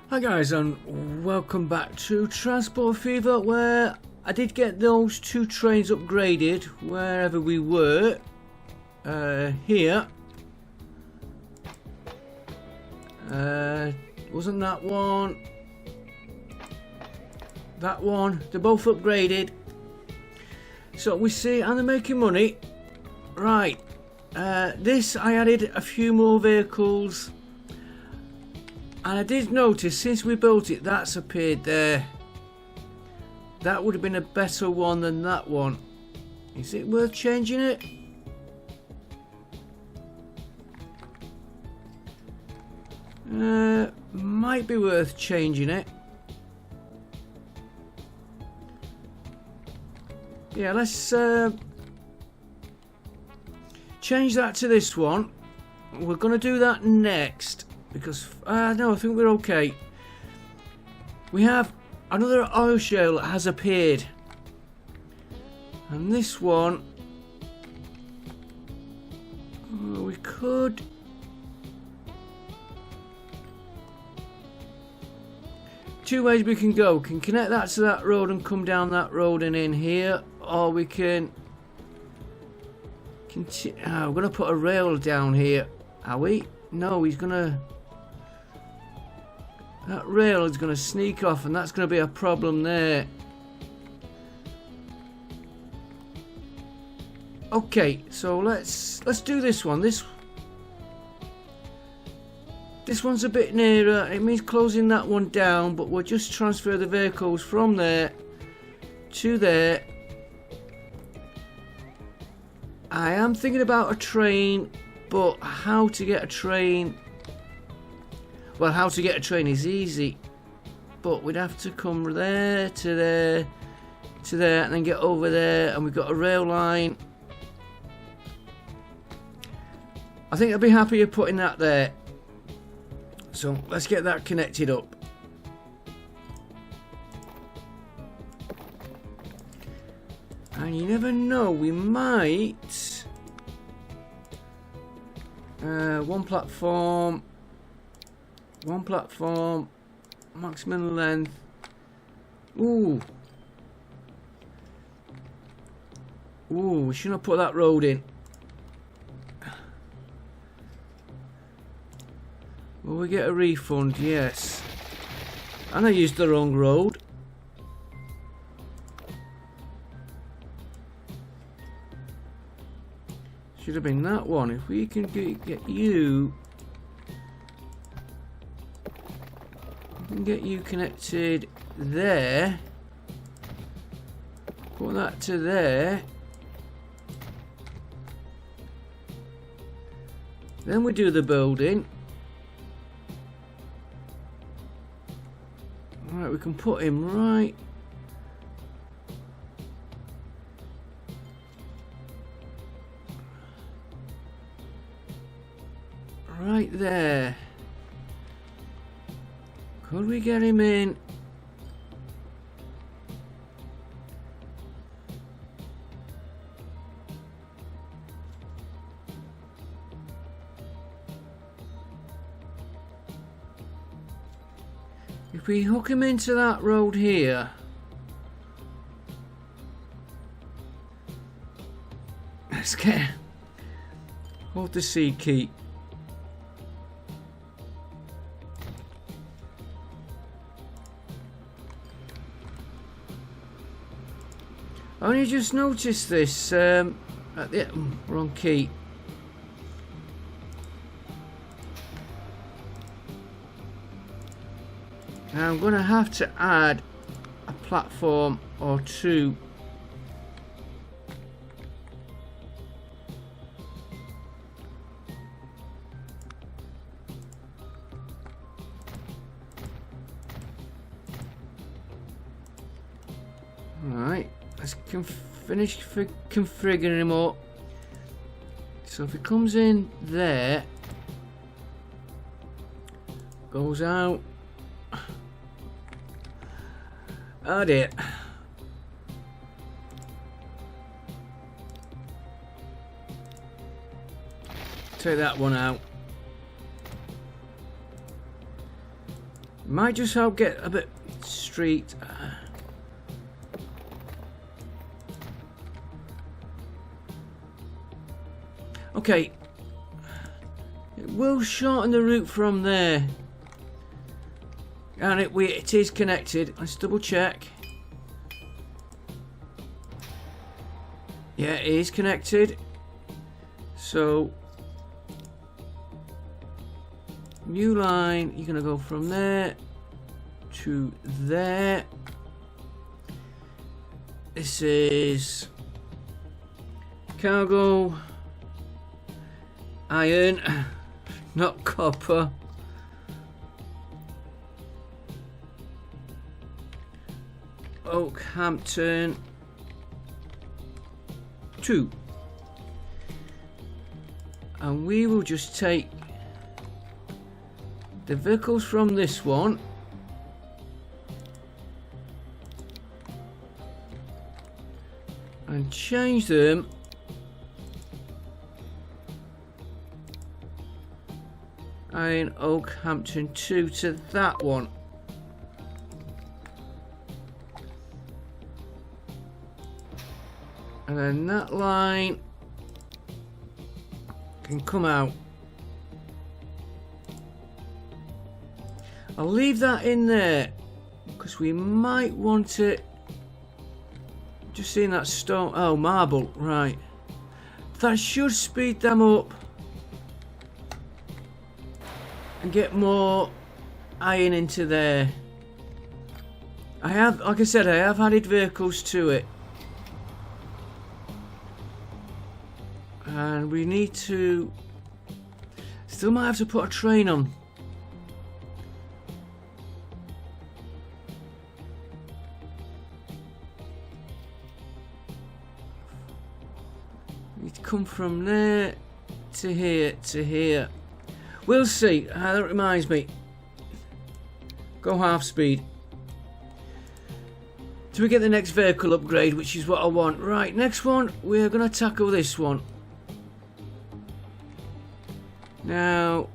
Hi guys, and welcome back to Transport Fever, where I did get those two trains upgraded wherever we were. Here. Wasn't that one? That one. They're both upgraded. So we see, and they're making money. Right. This, I added a few more vehicles. And I did notice, since we built it, that's appeared there. That would have been a better one than that one. Is it worth changing it? Might be worth changing it. Yeah, let's change that to this one. We're going to do that next. Because, no, I think we're okay. We have another oil shale that has appeared. And this one, we could... Two ways we can go. We can connect that to that road and come down that road and in here. Or we can... we're going to put a rail down here. Are we? No, he's going to... That rail is going to sneak off, and that's going to be a problem there. Okay, so let's do this one. This one's a bit nearer. It means closing that one down, but we'll just transfer the vehicles from there to there. I am thinking about a train, but how to get a train... Well, how to get a train is easy, but we'd have to come there to there to there and then get over there, and we've got a rail line. I think I'd be happier putting that there. So let's get that connected up. And you never know, we might one platform, maximum length. Ooh, we shouldn't have put that road in. Will we get a refund? Yes. And I used the wrong road. Should have been that one. If we can get you... Get you connected there. Put that to there. Then we do the building. Right, we can put him right there. Could we get him in? If we hook him into that road here. Let's get... Hold the C key. I only just noticed this at the wrong key. Now I'm going to have to add a platform or two. Alright. Let's finish configuring him up. So if it comes in there, goes out. Oh dear. Take that one out. Might just help get a bit street. Okay. It will shorten the route from there. And it is connected. Let's double check. Yeah, it is connected. So, new line, you're going to go from there to there. This is cargo, iron, not copper. Oakhampton 2. And we will just take the vehicles from this one and change them in Oakhampton 2 to that one. And then that line can come out. I'll leave that in there because we might want it. Just seeing that stone. Oh, marble, right. That should speed them up and get more iron into there. I have, like I said, I have added vehicles to it. And we need to... Still might have to put a train on. We need to come from there to here to here. We'll see. That reminds me. Go half speed. Till we get the next vehicle upgrade, which is what I want. Right, next one, we're going to tackle this one. Now,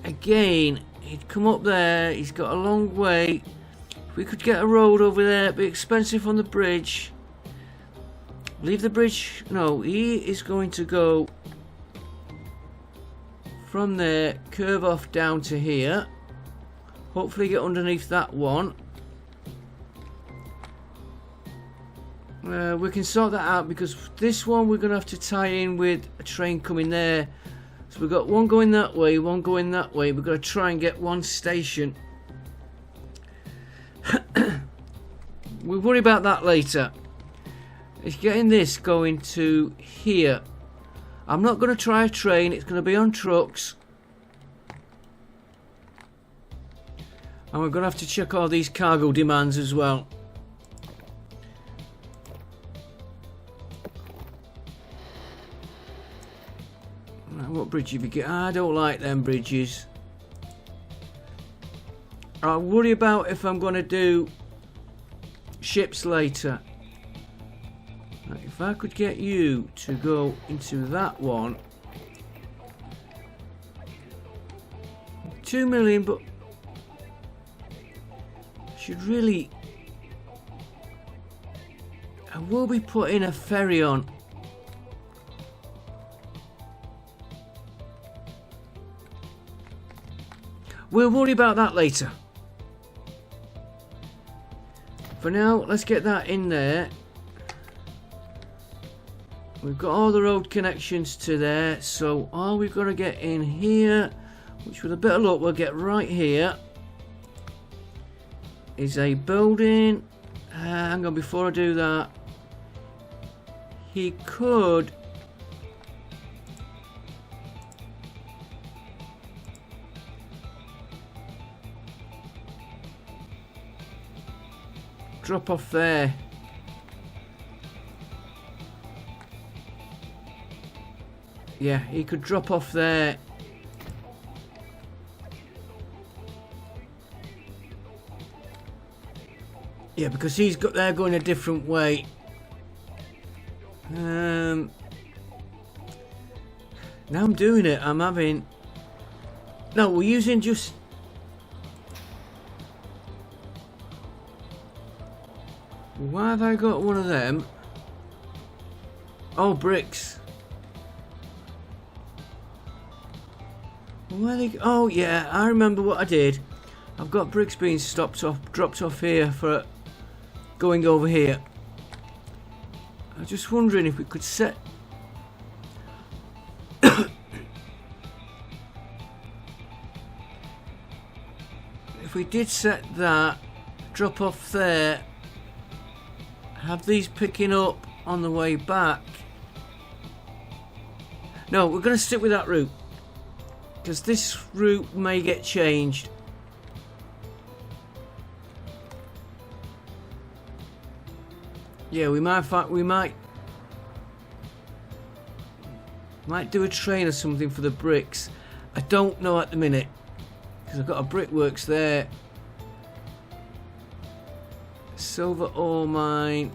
again, he'd come up there, he's got a long way. If we could get a road over there, it'd be expensive on the bridge. Leave the bridge, no, he is going to go from there, curve off down to here. Hopefully get underneath that one. We can sort that out because this one we're going to have to tie in with a train coming there. So we've got one going that way, one going that way. We've got to try and get one station. We'll worry about that later. It's getting this going to here. I'm not going to try a train. It's going to be on trucks. And we're going to have to check all these cargo demands as well. What bridge have you got? I don't like them bridges. I'll worry about if I'm going to do ships later. Now, if I could get you to go into that one. 2 million, but should really... I will be putting a ferry on. We'll worry about that later. For now, let's get that in there. We've got all the road connections to there, so all we've got to get in here, which with a bit of luck we'll get right here, is a building. Hang on, before I do that, he could... drop off there. Yeah, he could drop off there. Yeah, because he's got they're going a different way. Now I'm doing it. I'm having... No, we're using just... Why have I got one of them? Oh, bricks. Where they... Oh, yeah, I remember what I did. I've got bricks being dropped off here for going over here. I was just wondering if we could set... If we did set that, drop off there, have these picking up on the way back. No, we're going to stick with that route, because this route may get changed. Yeah, we might do a train or something for the bricks. I don't know at the minute, because I've got a brickworks there. Silver ore mine.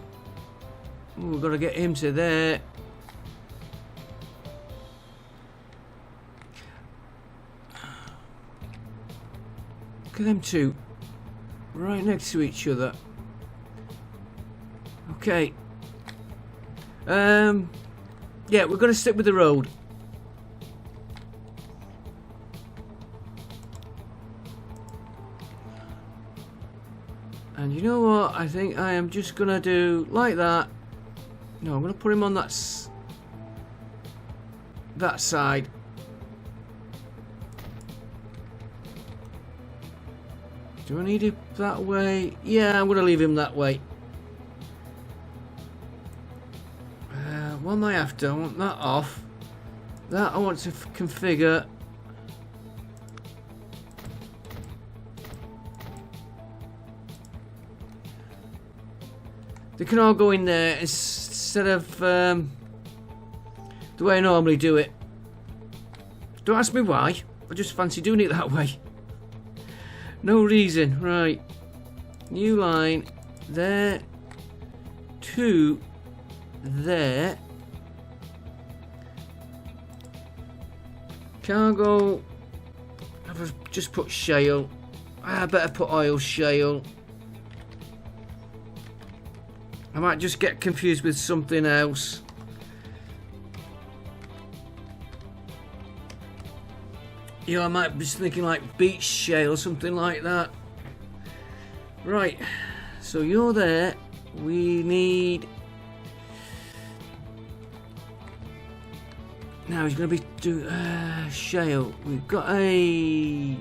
Ooh, we've got to get him to there. Look at them two, right next to each other. Okay. Yeah, we're going to stick with the road. And you know what? I think I am just going to do like that. No, I'm going to put him on that side. Do I need it that way? Yeah, I'm going to leave him that way. What am I after? I want that off. That I want to configure. They can all go in there instead of the way I normally do it. Don't ask me why. I just fancy doing it that way. No reason. Right. New line. There. To there. Cargo. I've just put shale. I better put oil shale. I might just get confused with something else. You know, I might be thinking like beach shale or something like that. Right, so you're there. We need... Now he's going to be shale. We've got a...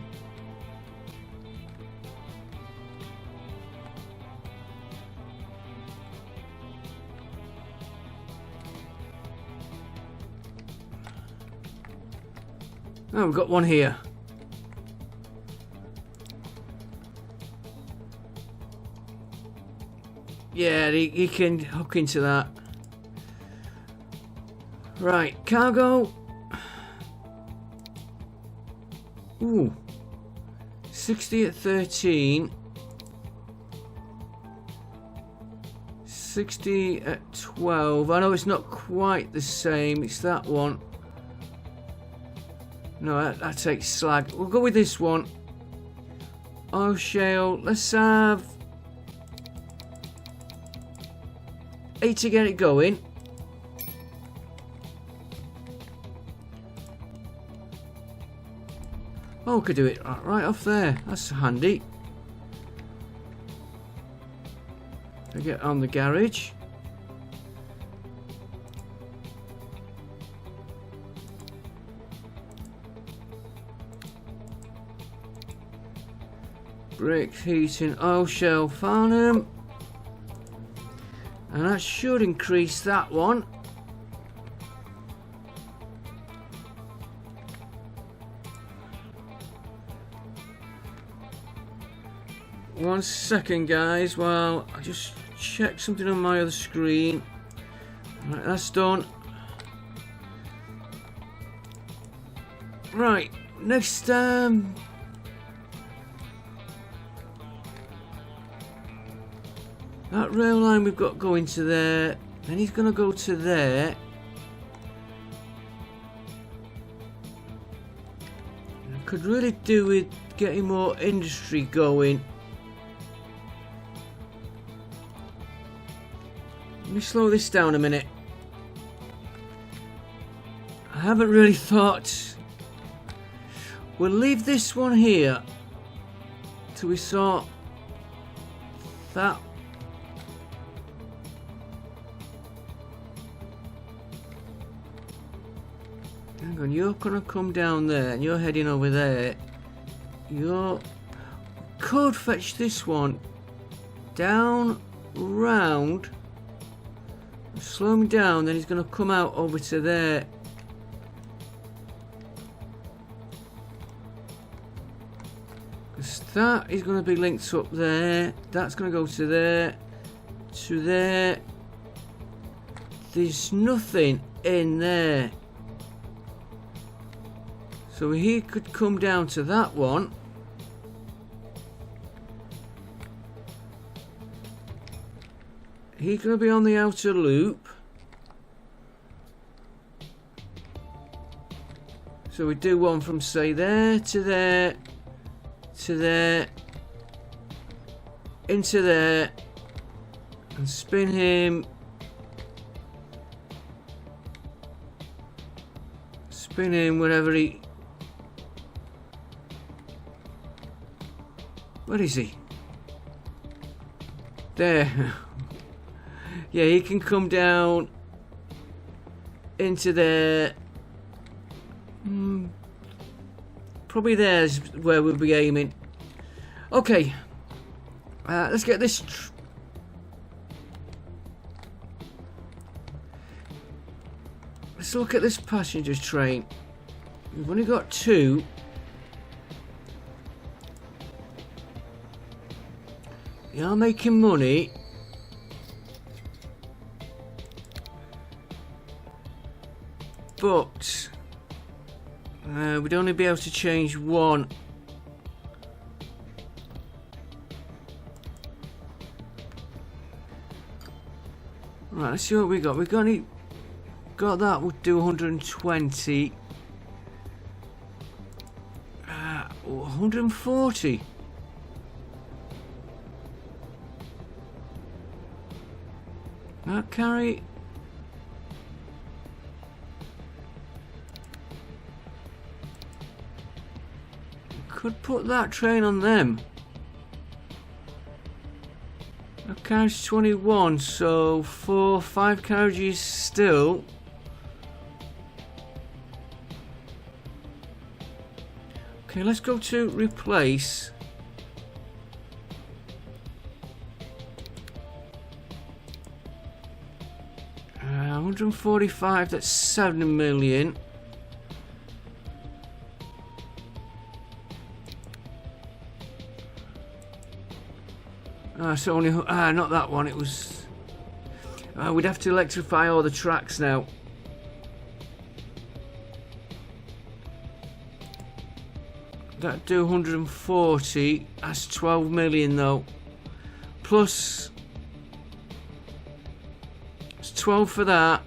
Oh, we've got one here. Yeah, he can hook into that. Right, cargo. Ooh. 60 at 13. 60 at 12. I know it's not quite the same. It's that one. No, that takes slag. We'll go with this one. Oil shale. Let's have 8 to get it going. Oh, we could do it right off there. That's handy. I get on the garage. Bricks, heating, oil shale, Farnham. And that should increase that one. One second, guys, while I just check something on my other screen. Right, that's done. Right, next that rail line we've got going to there, then he's going to go to there. Could really do with getting more industry going. Let me slow this down a minute. I haven't really thought. We'll leave this one here till we sort that. Hang on, you're gonna come down there and you're heading over there. You could fetch this one down round, slow him down, then he's gonna come out over to there. Because that is gonna be linked up there. That's gonna go to there, to there. There's nothing in there. So he could come down to that one. He's going to be on the outer loop. So we do one from, say, there to there, to there, into there, and spin him. Spin him wherever he... Where is he? There. Yeah, he can come down into there. Probably there's where we'll be aiming. Okay. Let's get this. Let's look at this passenger train. We've only got two. We are making money. But we'd only be able to change one. Right, let's see what we got. We've got that would do 120. 140. That carry. Could put that train on them. That carriage 21, so 5 carriages still. Okay, let's go to replace. Uh, 145, that's 7 million. So only not that one. It was. We'd have to electrify all the tracks now. That'd do 140. That's 12 million though. Plus, it's 12 for that.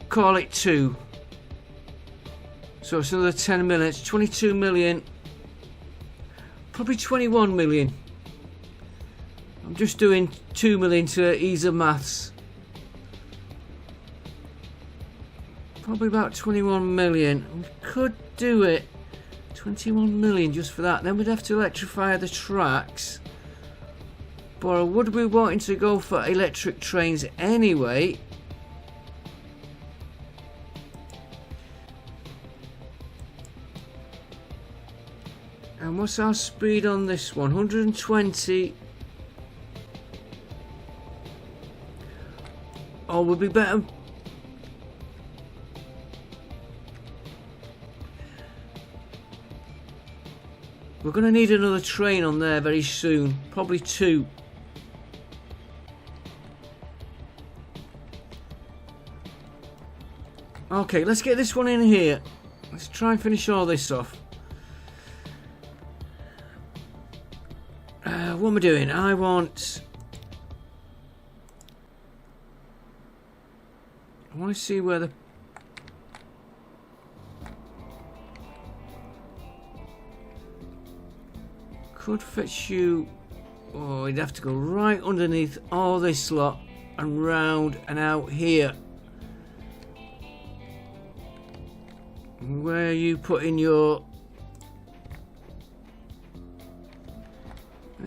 Call it 2. So it's another 10 minutes, 22 million, probably 21 million. I'm just doing 2 million to ease the maths. Probably about 21 million. We could do it. 21 million just for that. Then we'd have to electrify the tracks. But would we wanting to go for electric trains anyway? And what's our speed on this one? 120. Oh, would be better. We're going to need another train on there very soon. Probably 2. Okay, let's get this one in here. Let's try and finish all this off. What am I doing? I want I want to see where the... Could fetch you... Oh, you'd have to go right underneath all this lot and round and out here. Where are you putting your...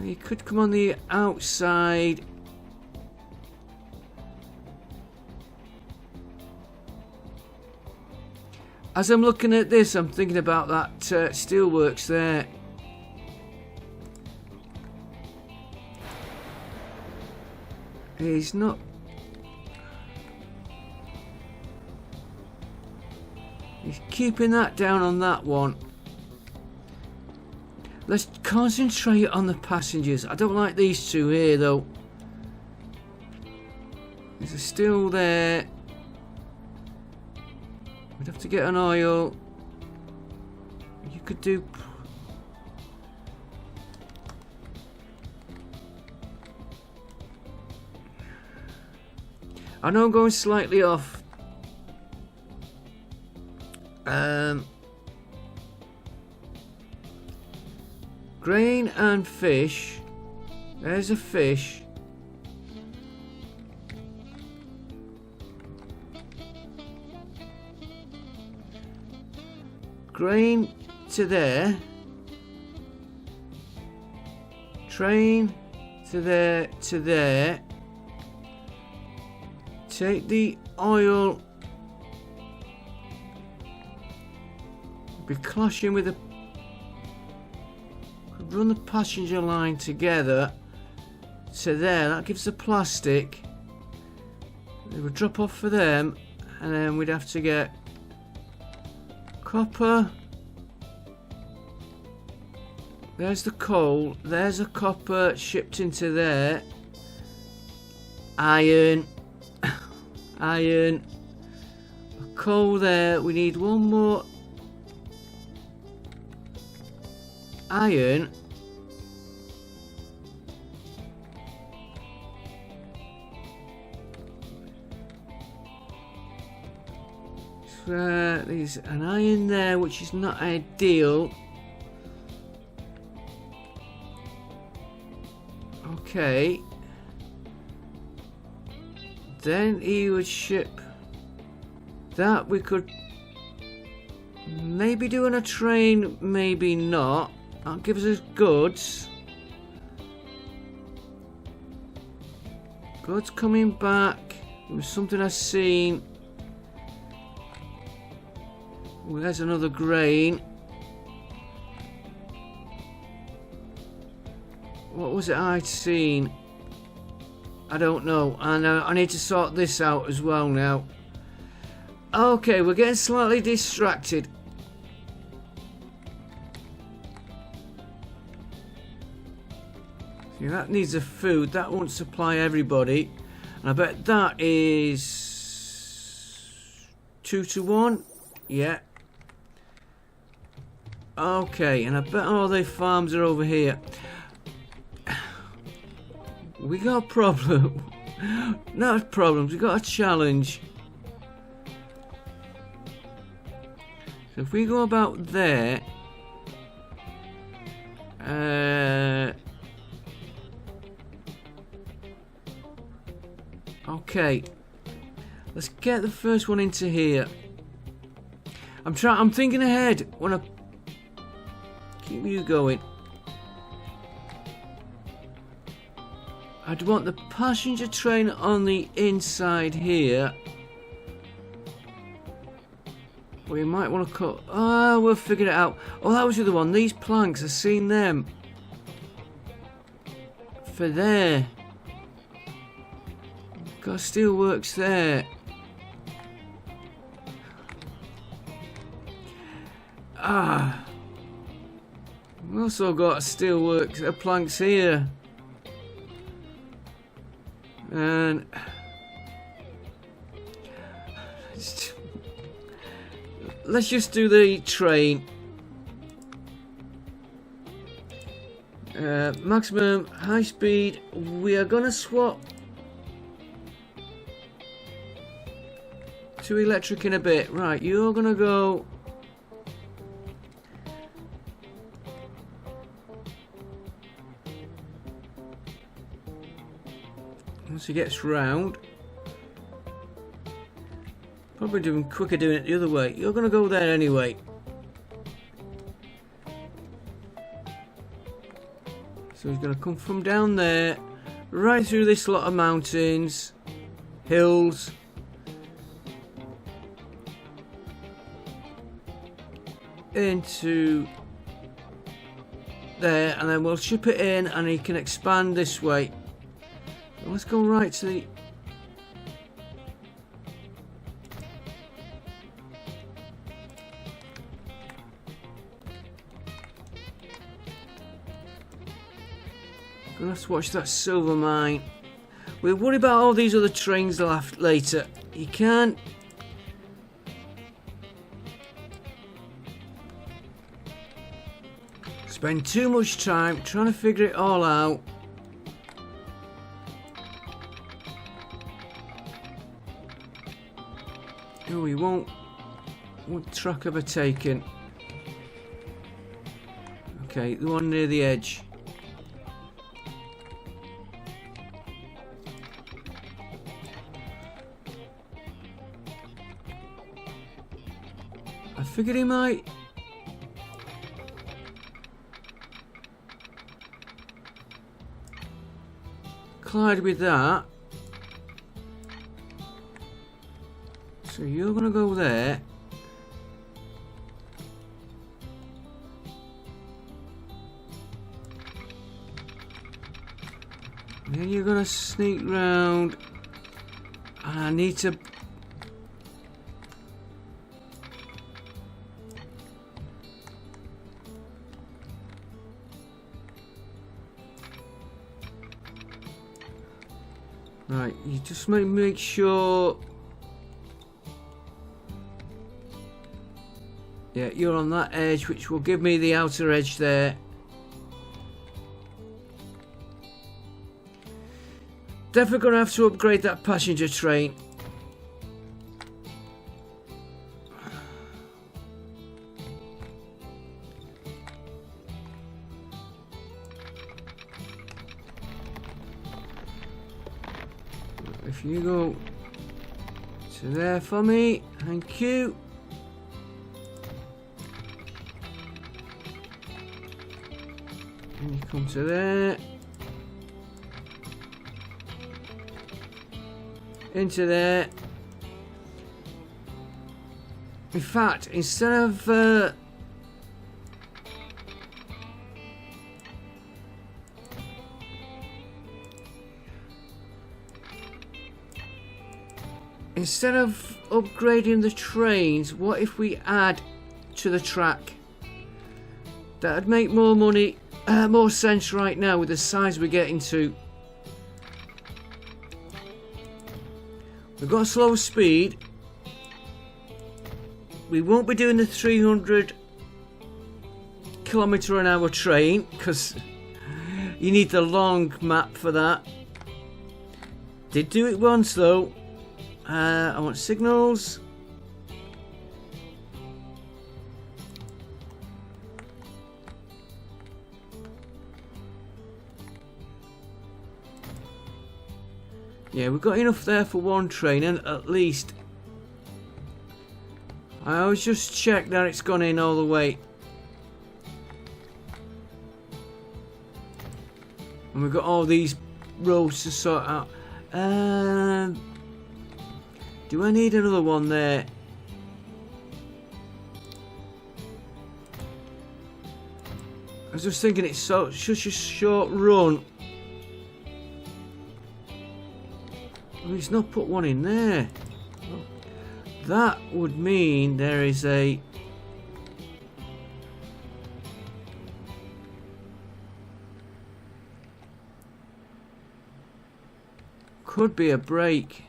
You could come on the outside. As I'm looking at this, I'm thinking about that steelworks there. He's not... He's keeping that down on that one. Let's concentrate on the passengers. I don't like these two here though. These are still there. We'd have to get an oil. You could do... I know I'm going slightly off. Grain and fish. There's a fish. Grain to there. Train to there, to there. Take the oil. Be clashing with the... Run the passenger line together to there. That gives the plastic. It would drop off for them, and then we'd have to get copper. There's the coal. There's a copper shipped into there. Iron. Iron. Coal there. We need one more iron. There's an iron there, which is not ideal. Okay. Then he would ship that. We could maybe do on a train, maybe not. That gives us goods. Goods coming back. It was something I seen. Oh, there's another grain. What was it I'd seen? I don't know. And I need to sort this out as well now. Okay, we're getting slightly distracted. See, that needs a food. That won't supply everybody. And I bet that is 2 to 1. Yeah. Okay, and I bet all the farms are over here. We got a problem. Not a problem, we got a challenge. So if we go about there, okay, let's get the first one into here. I'm thinking ahead when I keep you going. I'd want the passenger train on the inside here. We might want to cut... Oh, we'll figure it out. Oh, that was the other one. These planks, I've seen them. For there. Got steelworks there. Ah. We've also got steelworks, planks here. And let's just do the train. Maximum high speed. We are gonna swap. to electric in a bit. Right, you're gonna go. Once he gets round, probably quicker doing it the other way. You're gonna go there anyway. So he's gonna come from down there, right through this lot of mountains, hills. Into there, and then we'll ship it in and he can expand this way. So let's go right to the gonna have to watch that silver mine. We'll worry about all these other trains later. You can't spend too much time trying to figure it all out. Oh, we won't track ever taken. Okay, the one near the edge. I figured he might. Collide with that. So you're gonna go there. And then you're gonna sneak round. And I need to. Right, you just make sure. Yeah, you're on that edge, which will give me the outer edge there. Definitely gonna have to upgrade that passenger train. If you go to there for me, thank you. And you come to there. Into there. In fact, instead of upgrading the trains, what if we add to the track? That'd make more money, more sense right now with the size we're getting to. We've got a slower speed. We won't be doing the 300 km/h train because you need the long map for that. Did do it once though. I want signals. Yeah, we've got enough there for one train, and at least I always just check that it's gone in all the way. And we've got all these roads to sort out. Do I need another one there? I was just thinking it's such a short run. Oh, he's not put one in there. That would mean there is a... Could be a break.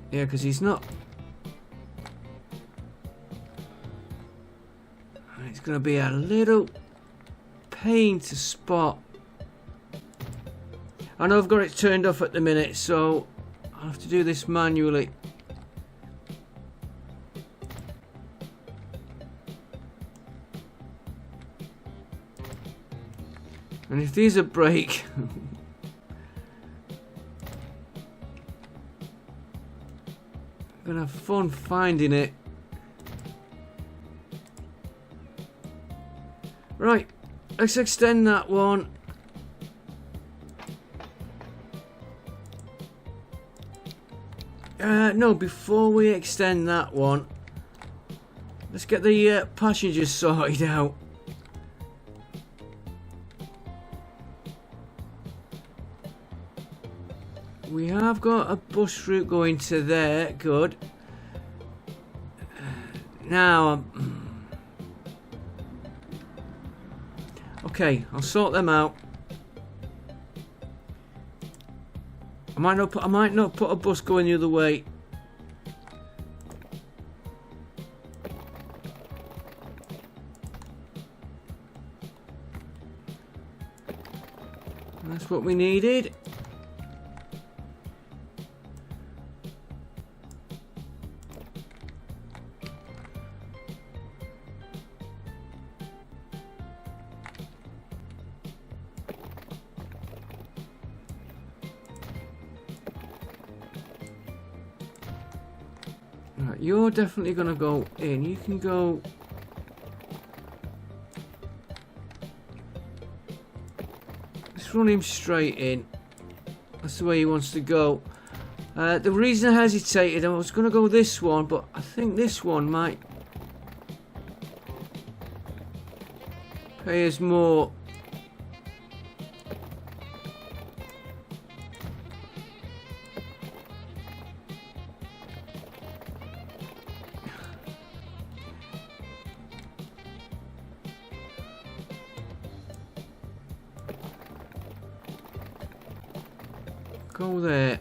Yeah, because he's not... It's going to be a little pain to spot. I know I've got it turned off at the minute, so I'll have to do this manually. And if these are break, I'm gonna have fun finding it. Right, let's extend that one. No, before we extend that one, let's get the passengers sorted out. We have got a bus route going to there, good. Now, okay, I'll sort them out. I might not put a bus going the other way. That's what we needed. Right, you're definitely gonna go in. You can go. Let's run him straight in. That's the way he wants to go. The reason I hesitated, I was gonna go this one, but I think this one might pay us more. Go there.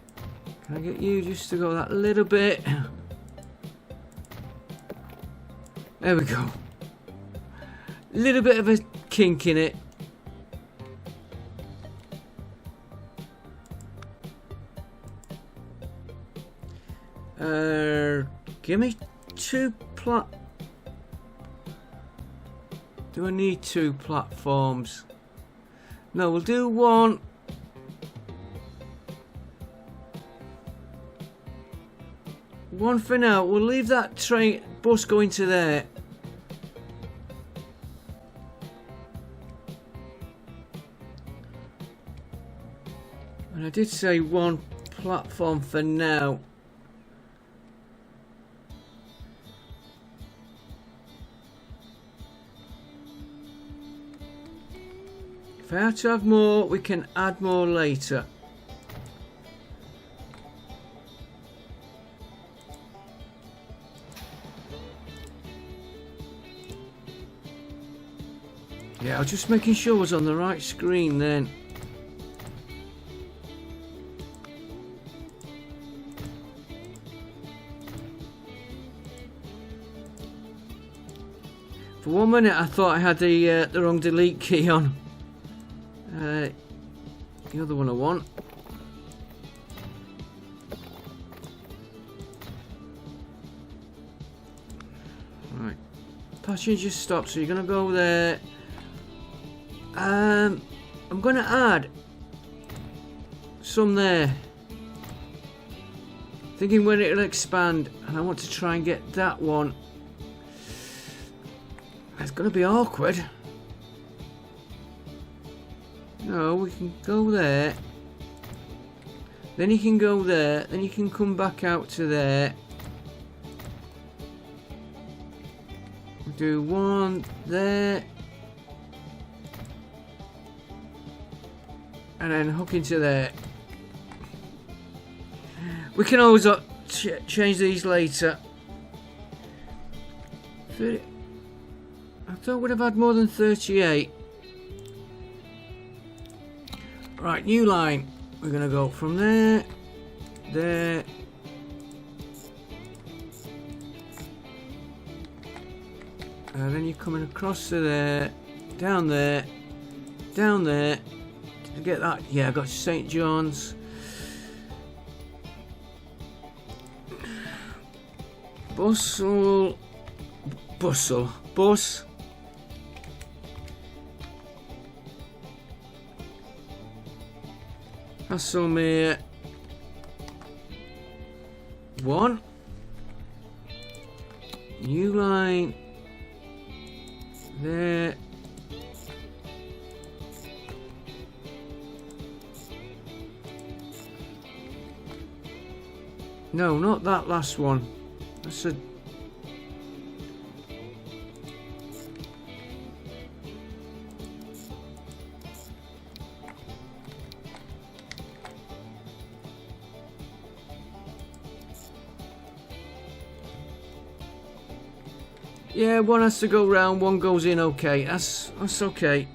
Can I get you just to go that little bit? There we go. Little bit of a kink in it. Give me two Do I need two platforms? No, we'll do one. One for now. We'll leave that train bus going to there. And I did say one platform for now. If I have to have more, we can add more later. Yeah, I was just making sure I was on the right screen then. For 1 minute I thought I had the wrong delete key on. The other one I want. Right. Passenger stop, so you're going to go there. I'm going to add some there. Thinking when it'll expand, and I want to try and get that one. It's going to be awkward. No, we can go there. Then you can go there. Then you can come back out to there. We'll do one there. And then hook into there. We can always change these later. 30. I thought we'd have had more than 38. Right, new line. We're going to go from there, there. And then you're coming across to there, down there, down there, Get that. Yeah, I got St. John's. Bustle. Bus. Haslemere. 1. New line. There. No, not that last one. That's a... Yeah, one has to go round, one goes in. Okay, that's okay.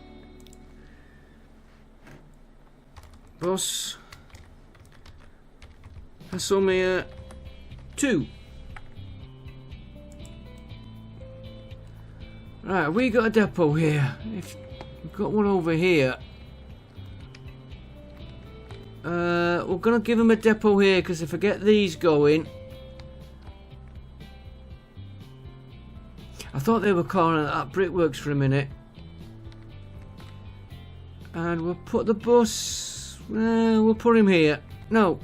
Bus. Haslemere 2. Right, we got a depot here. If we've got one over here. We're gonna give them a depot here because if I get these going, I thought they were calling it that brickworks for a minute. And we'll put the bus. We'll put him here. No.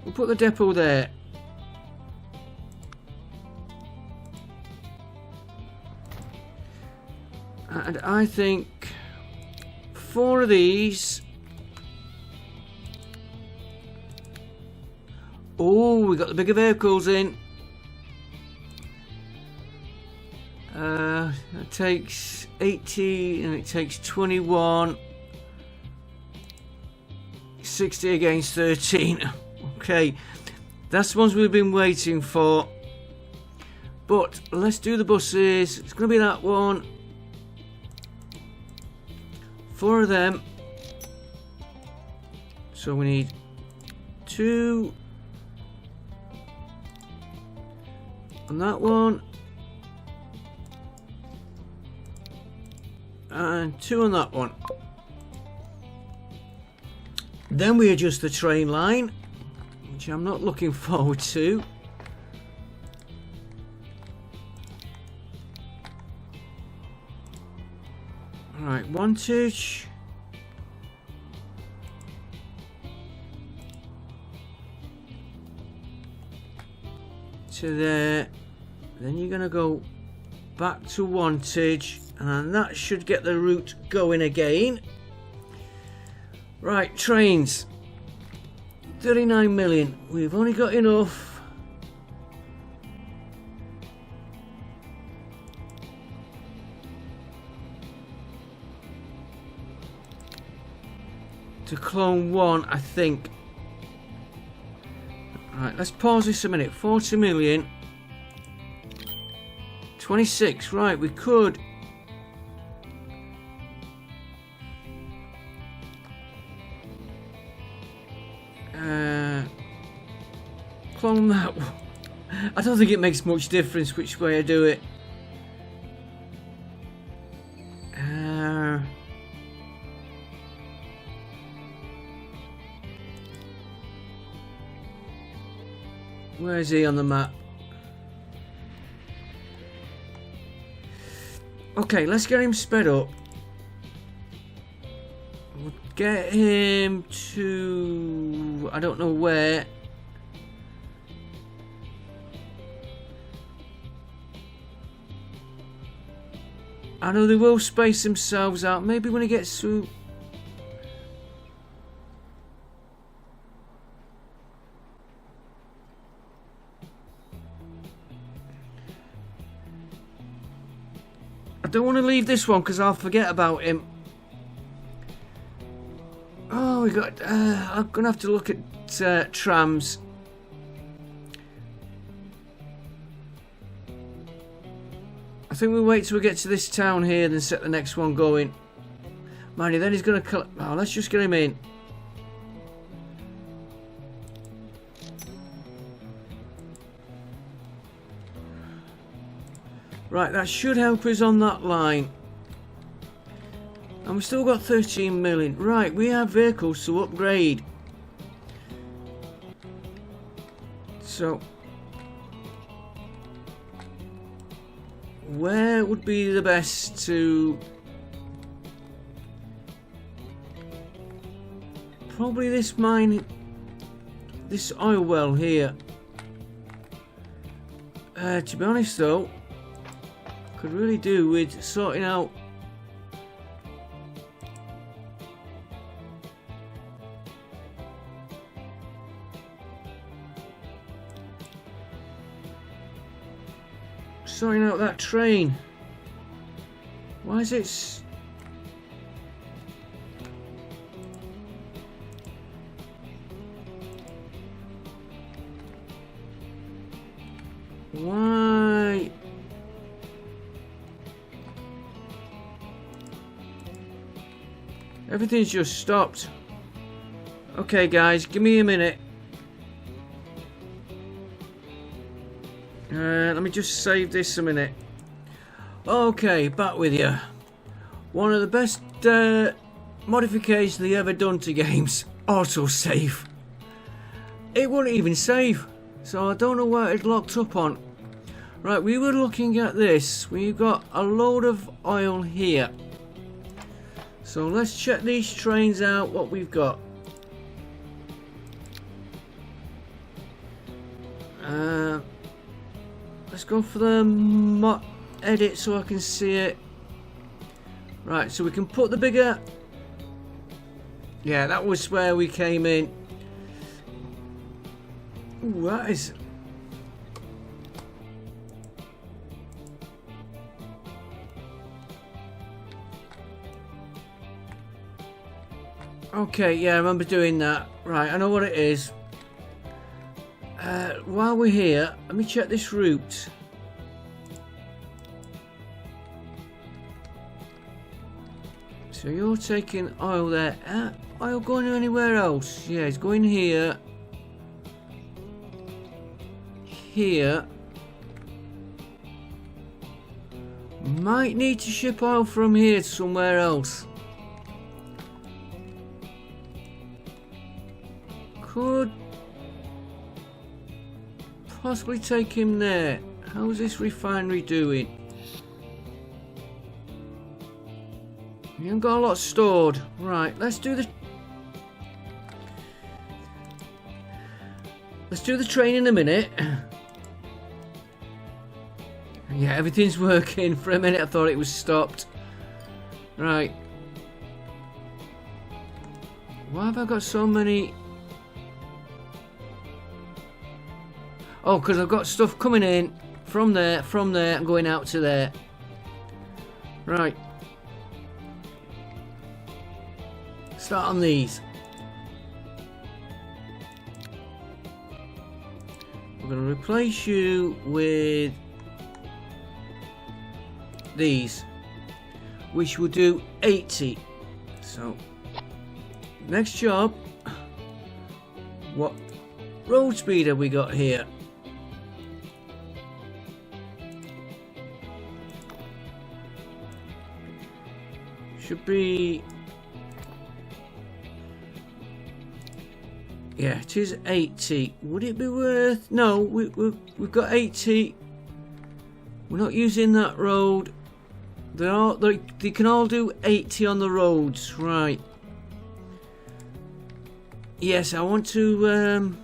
We'll put the depot there. And I think 4 of these. Oh, we got the bigger vehicles in. It takes 80 and it takes 21. 60 against 13. Okay, that's the ones we've been waiting for. But let's do the buses. It's going to be that one. 4 of them. So we need 2 on that one. And 2 on that one. Then we adjust the train line, which I'm not looking forward to. Alright, wantage. To there. Then you're going to go back to wantage. And that should get the route going again. Right, trains. 39 million. We've only got enough. To clone 1, I think. Right, let's pause this a minute. 40 million. 26. Right, we could. Clone that one. I don't think it makes much difference which way I do it. Where is he on the map? Okay, let's get him sped up. We'll get him to... I don't know where. I know they will space themselves out. Maybe when he gets through... I don't want to leave this one because I'll forget about him. Oh, we got... I'm going to have to look at trams. I think we'll wait till we get to this town here and set the next one going. Mind you, then he's going to... Oh, let's just get him in. Right, that should help us on that line. And we've still got 13 million. Right, we have vehicles to upgrade. So, where would be the best to... Probably this mine, this oil well here. To be honest though, could really do with sorting out that train. Why is it why? Everything's just stopped. Okay guys, give me a minute. Let me just save this a minute. Okay, back with you. One of the best modifications they ever done to games. Autosave. It wouldn't even save. So I don't know what it's locked up on. Right, we were looking at this. We've got a load of oil here. So let's check these trains out, what we've got. Let's go for the edit so I can see it. Right, so we can put the bigger... Yeah, that was where we came in. Ooh, that is... Okay, yeah, I remember doing that. Right, I know what it is. While we're here, let me check this route. So you're taking oil there. Oil going anywhere else? Yeah, it's going here. Here. Might need to ship oil from here to somewhere else. Could possibly take him there. How's this refinery doing? You haven't got a lot stored. Right, let's do the train in a minute. Yeah, everything's working. For a minute I thought it was stopped. Right. Why have I got so many? Oh, because I've got stuff coming in from there, and going out to there. Right. Start on these. We're going to replace you with these, which will do 80. So, next job. What road speed have we got here? Should be... Yeah, it is 80. Would it be worth... No, we've got 80. We're not using that road. They can all do 80 on the roads. Right. Yes, I want to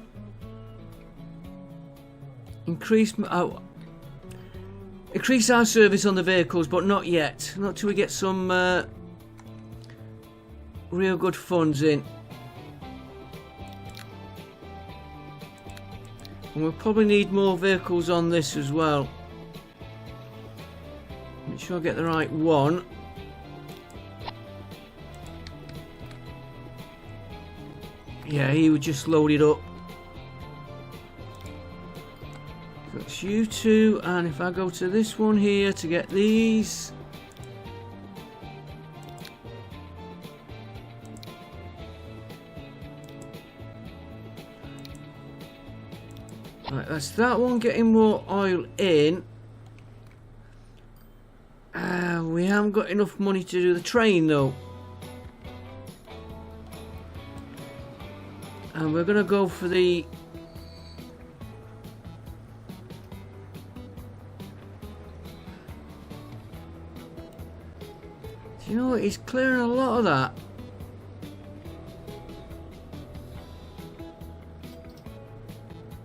increase our service on the vehicles, but not yet. Not till we get some real good funds in. And we'll probably need more vehicles on this as well. Make sure I get the right one. Yeah, he would just load it up. That's you two, and if I go to this one here to get these. Right, that's that one getting more oil in. We haven't got enough money to do the train though. And we're gonna go for the... Do you know what? He's clearing a lot of that.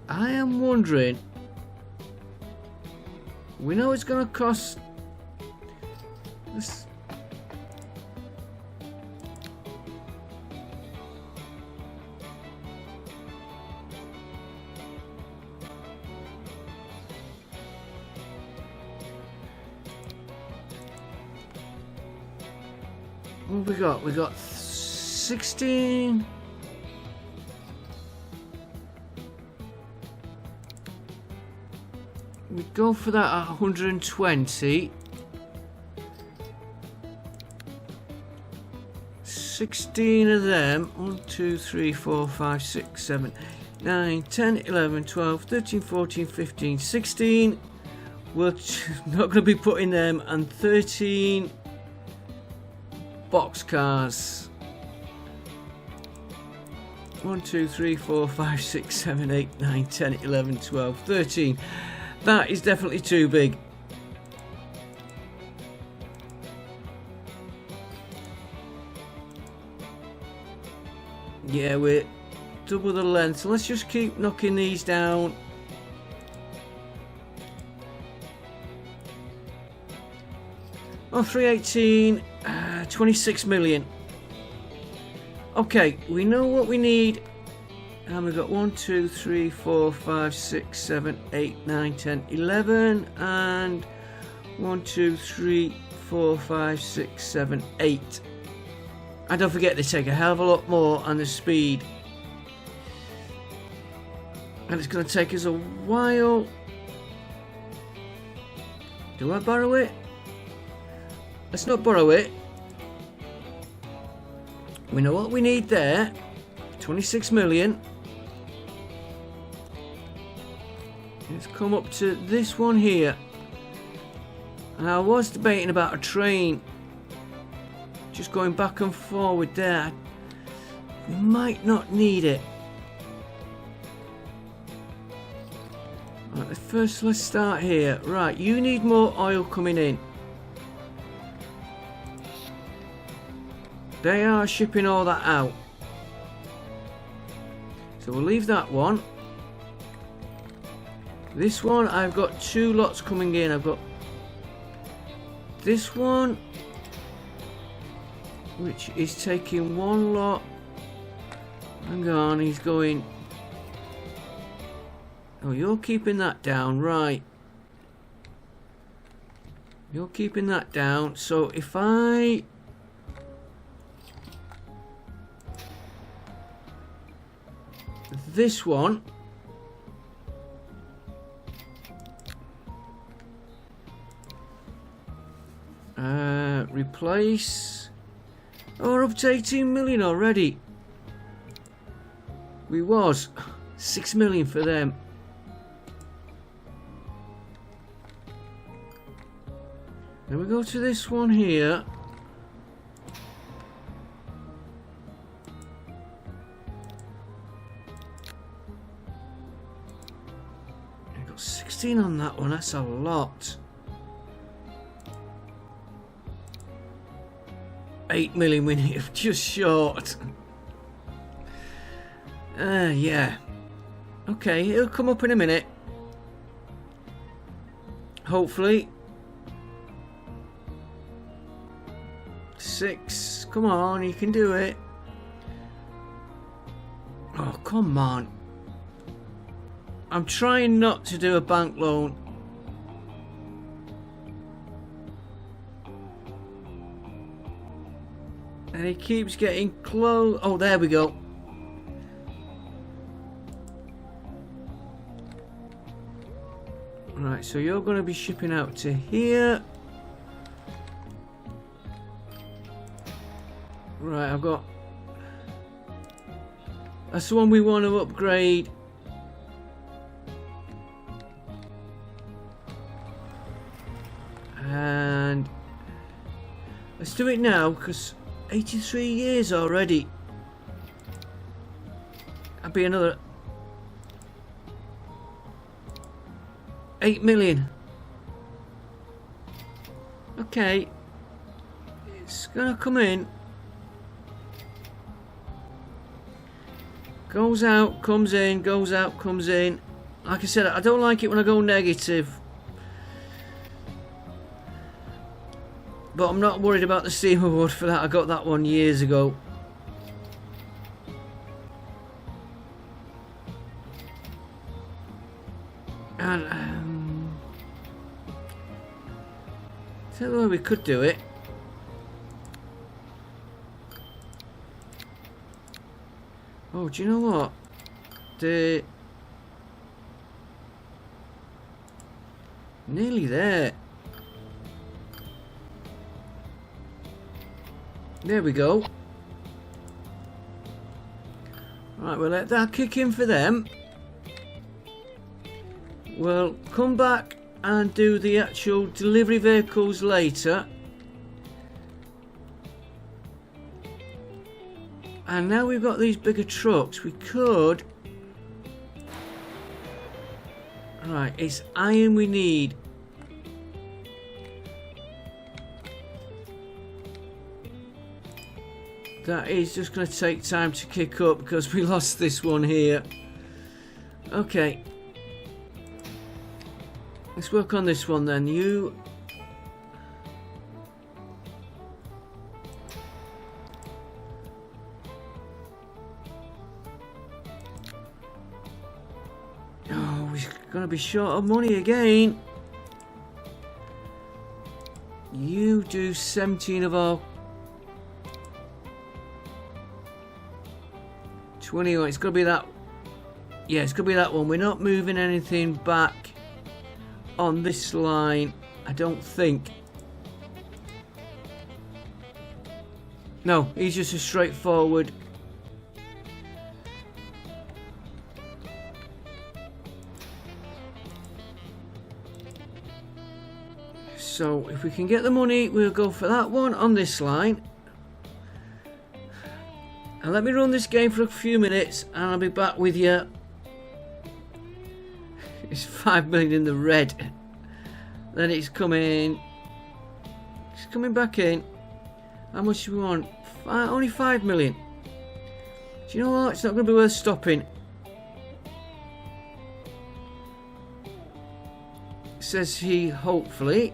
I am wondering... We know it's gonna cost... This... What have we got? We got 16. We go for that at 120. 16 of them. 1, 2, 3, 4, 5, 6, 7, 9, 10, 11, 12, 13, 14, 15, 16. We're not going to be putting them, and 13 boxcars. 1, 2, 3, 4, 5, 6, 7, 8, 9, 10, 11, 12, 13. That is definitely too big. Yeah, we're double the length. So let's just keep knocking these down. Oh, 318, 26 million. Okay, we know what we need. And we've got 1, 2, 3, 4, 5, 6, 7, 8, 9, 10, 11. And 1, 2, 3, 4, 5, 6, 7, 8. And don't forget, they take a hell of a lot more on the speed. And it's going to take us a while. Do I borrow it? Let's not borrow it. We know what we need there. 26 million. Let's come up to this one here. And I was debating about a train. Just going back and forward there. We might not need it. Right, first let's start here. Right, you need more oil coming in. They are shipping all that out. So we'll leave that one. This one, I've got 2 lots coming in. I've got this one, which is taking 1 lot. Hang on, he's going... Oh, you're keeping that down, right. You're keeping that down. So if I... This one... replace... Oh, we're up to 18 million already. We was 6 million for them. Then we go to this one here. I got 16 on that one. That's a lot. 8 million we need, just short. Yeah. Okay, it'll come up in a minute. Hopefully. 6. Come on, you can do it. Oh, come on. I'm trying not to do a bank loan. And he keeps getting close. Oh, there we go. Right, so you're going to be shipping out to here. Right, I've got... That's the one we want to upgrade. And Let's do it now, because 83 years already. That'd be another 8 million. Okay. It's gonna come in. Goes out, comes in, goes out, comes in. Like I said, I don't like it when I go negative. But I'm not worried about the Steam Award for that. I got that one years ago. And tell you where we could do it. Oh, do you know what? Nearly there. There we go. Right, we'll let that kick in for them. We'll come back and do the actual delivery vehicles later. And now we've got these bigger trucks, we could... Right, it's iron we need. That is just going to take time to kick up because we lost this one here. Okay. Let's work on this one then. You... Oh, we're going to be short of money again. You do 17 of our... 21, it's got to be that. Yeah, it's got to be that one. We're not moving anything back on this line, I don't think. No, he's just a straightforward. So if we can get the money, we'll go for that one on this line. And let me run this game for a few minutes and I'll be back with you. It's 5 million in the red. Then it's coming back in. How much do we want? Only 5 million. Do you know what? It's not going to be worth stopping. Says he, hopefully.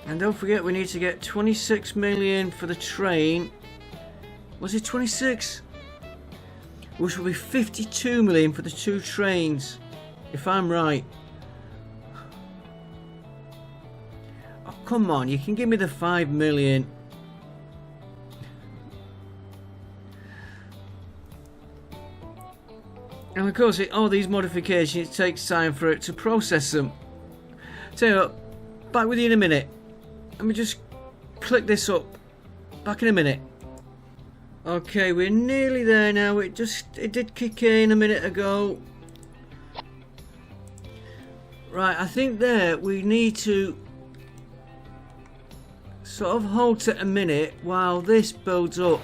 And don't forget, we need to get 26 million for the train. Was it 26? Which will be 52 million for the 2 trains, if I'm right. Oh, come on, you can give me the 5 million. And of course, all these modifications, it takes time for it to process them. Tell you what, back with you in a minute. Let me just click this up. Back in a minute. Okay, we're nearly there now. It did kick in a minute ago. Right, I think there we need to sort of halt it a minute while this builds up.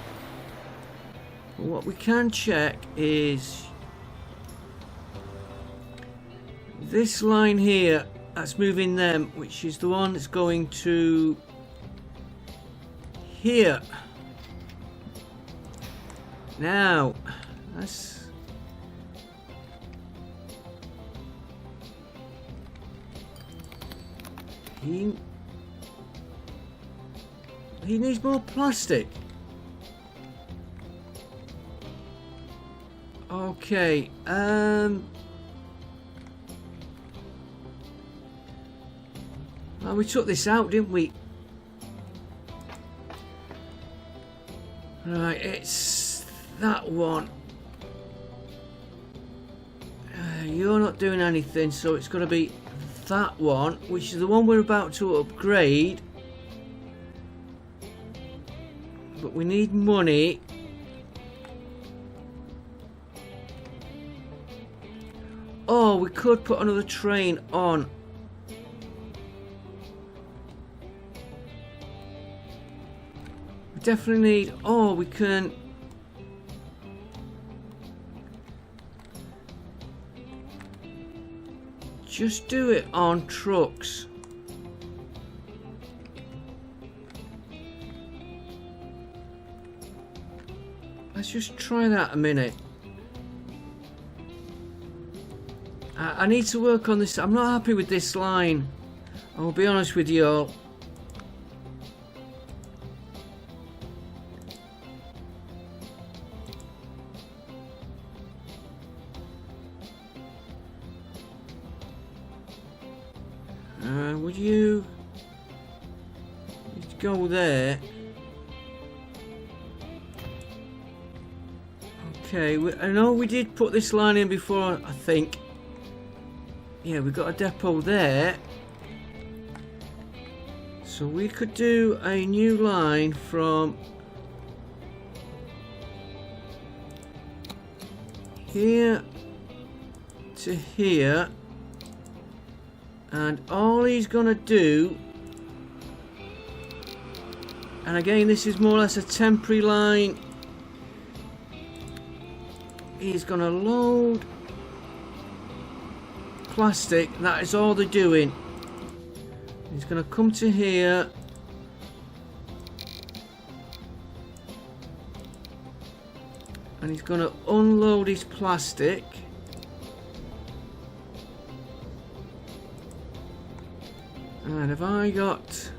What we can check is this line here. That's moving them, which is the one that's going to here. Now, that's he needs more plastic. Okay, well, we took this out, didn't we? Right, it's that one. You're not doing anything, so it's going to be that one, which is the one we're about to upgrade. But we need money. Oh, we could put another train on. We definitely need... Oh, we can... just do it on trucks. Let's just try that a minute. I need to work on this. I'm not happy with this line. I'll be honest with you all. Would you go there? Okay, I know we did put this line in before, I think. Yeah, we've got a depot there. So we could do a new line from here to here. And all he's gonna do, and again this is more or less a temporary line, he's gonna load plastic. That is all they're doing. He's gonna come to here, and he's gonna unload his plastic. And have I got...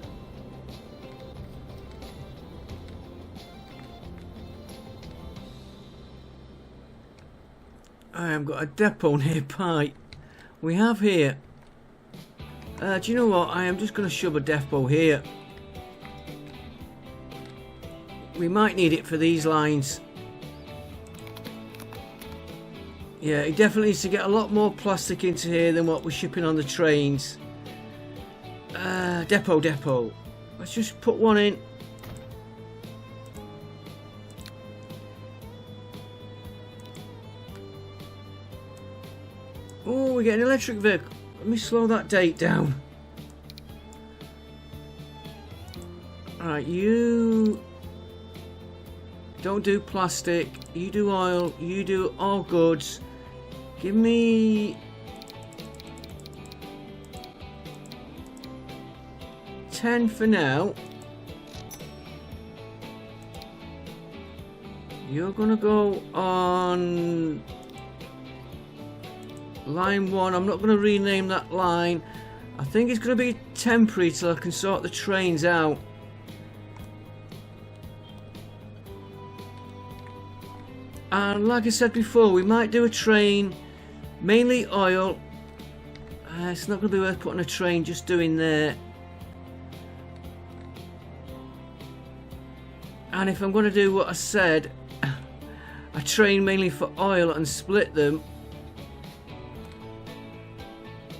I have got a depot nearby. We have here... do you know what? I am just going to shove a depot here. We might need it for these lines. Yeah, he definitely needs to get a lot more plastic into here than what we're shipping on the trains. Depot. Let's just put one in. Oh, we get an electric vehicle. Let me slow that date down. Alright, you don't do plastic. You do oil. You do all goods. Give me 10 for now. You're gonna go on line 1. I'm not gonna rename that line. I think it's gonna be temporary till I can sort the trains out. And like I said before, we might do a train, mainly oil. It's not gonna be worth putting a train just doing there. And if I'm going to do what I said, a train mainly for oil and split them.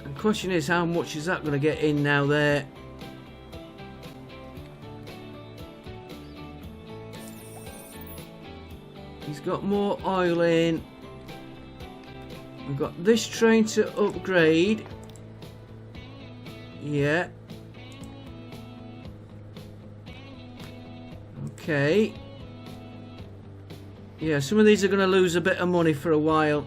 The question is, how much is that going to get in now there? He's got more oil in. We've got this train to upgrade. Yeah. Okay. Yeah, some of these are going to lose a bit of money for a while.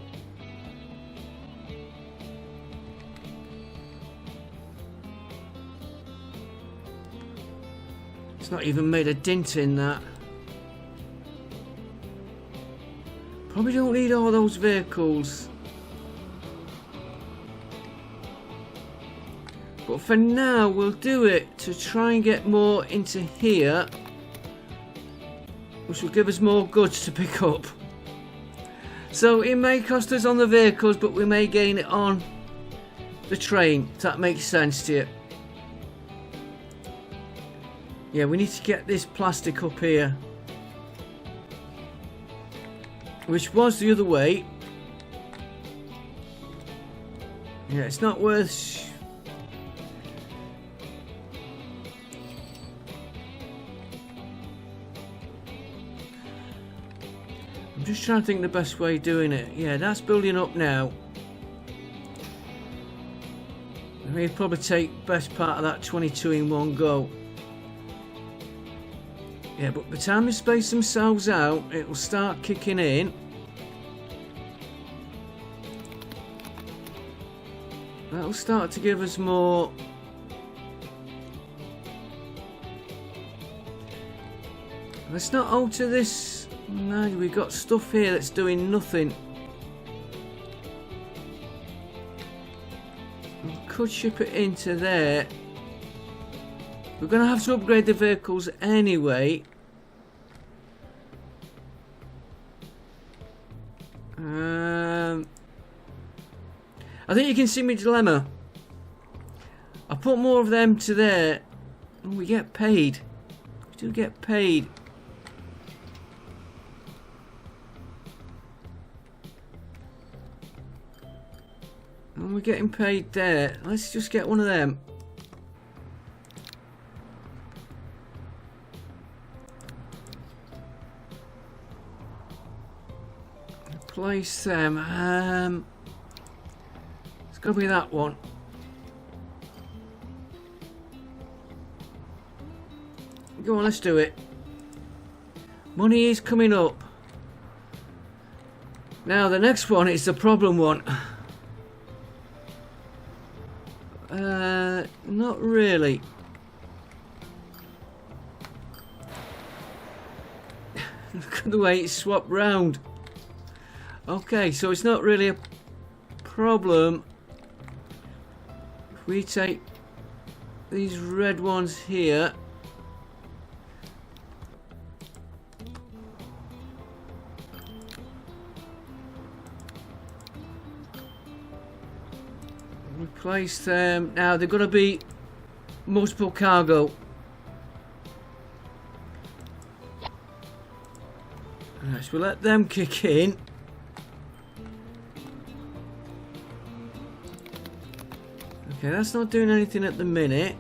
It's not even made a dent in that. Probably don't need all those vehicles. But for now, we'll do it to try and get more into here, which will give us more goods to pick up. So it may cost us on the vehicles, but we may gain it on the train, if that makes sense to you. Yeah, we need to get this plastic up here, which was the other way. Yeah, it's not worth... I'm just trying to think the best way of doing it. Yeah, that's building up now. He'd probably take best part of that 22 in one go. Yeah, but by the time they space themselves out, it will start kicking in. That'll start to give us more. Let's not alter this. No, we've got stuff here that's doing nothing. We could ship it into there. We're going to have to upgrade the vehicles anyway. I think you can see my dilemma. I put more of them to there and we get paid. We do get paid. And we're getting paid there. Let's just get one of them. Replace them. It's got to be that one. Go on, let's do it. Money is coming up. Now the next one is the problem one. Not really. Look at the way it's swapped round. Okay, so it's not really a problem. If we take these red ones here. Replace them. Now they're going to be multiple cargo. Right, so we'll let them kick in. Okay, that's not doing anything at the minute.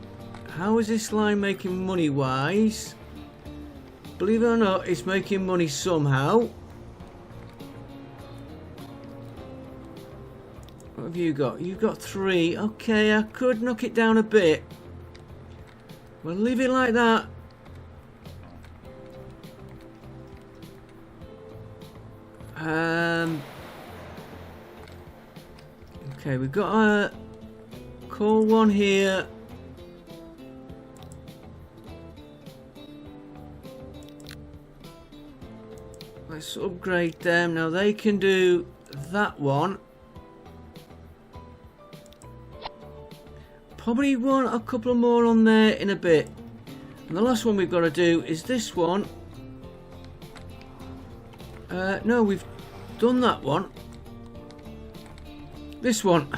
How is this line making money wise? Believe it or not, it's making money somehow. What have you got? You've got 3. Okay, I could knock it down a bit. We'll leave it like that. Okay, we've got a coal one here. Let's upgrade them. Now they can do that one. Probably want a couple more on there in a bit. And the last one we've got to do is this one. No, we've done that one. This one.